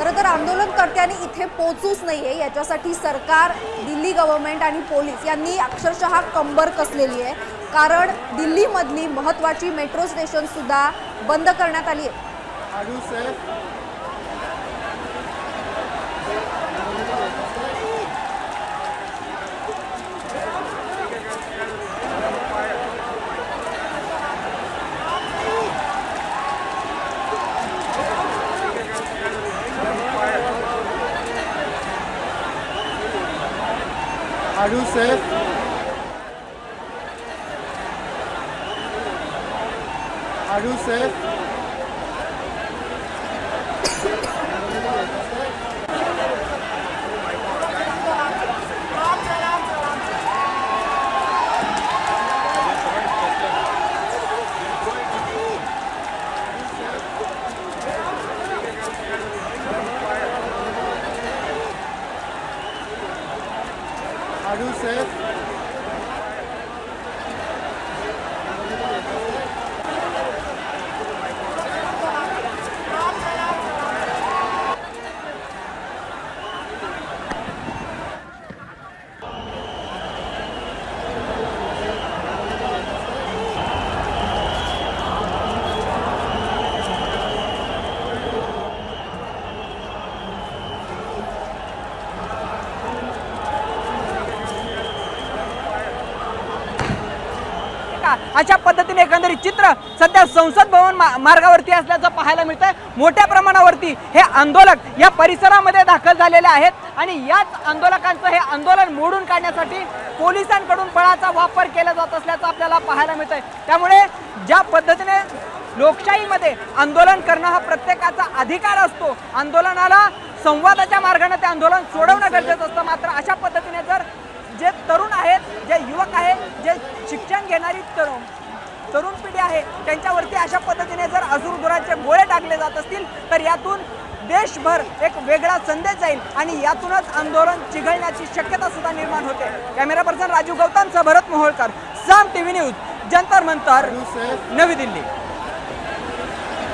खरं तर आंदोलनकर्त्यांनी इथे पोहोचूच नाहीये याच्यासाठी सरकार, दिल्ली गव्हर्नमेंट आणि पोलीस यांनी अक्षरशः कंबर कसलेली आहे। कारण दिल्लीमधली महत्त्वाची मेट्रो स्टेशन सुद्धा बंद करण्यात आली आहे। Are you safe? Are you safe? Are you safe? अशा पद्धतीने एकंदरीत चित्र सध्या संसद भवन मार्गावरती असल्याचं पाहायला मिळतंय। मोठ्या प्रमाणावरती हे आंदोलक या परिसरामध्ये दाखल झालेले आहेत आणि याच आंदोलकांचं हे आंदोलन मोडून काढण्यासाठी पोलिसांकडून बळाचा वापर केला जात असल्याचं आपल्याला पाहायला मिळतंय। त्यामुळे ज्या पद्धतीने लोकशाहीमध्ये आंदोलन करणं हा प्रत्येकाचा अधिकार असतो, आंदोलनाला संवादाच्या मार्गाने ते आंदोलन सोडवणं गरजेचं असतं। मात्र अशा पद्धतीने जर जे तरुण आहेत, जे युवक आहेत, जे शिक्षण घेणारी तरुण पिढी आहे त्यांच्यावरती अशा पद्धतीने जर अश्रुधुराचे गोळे टाकले जात असतील तर यातून देशभर एक वेगळा संदेश जाईल आणि यातूनच आंदोलन चिघळण्याची शक्यता सुद्धा निर्माण होते। कॅमेरा पर्सन राजू गौतमसह भरत मोहोळकर, साम टीव्ही न्यूज, जंतर मंतर, नवी दिल्ली।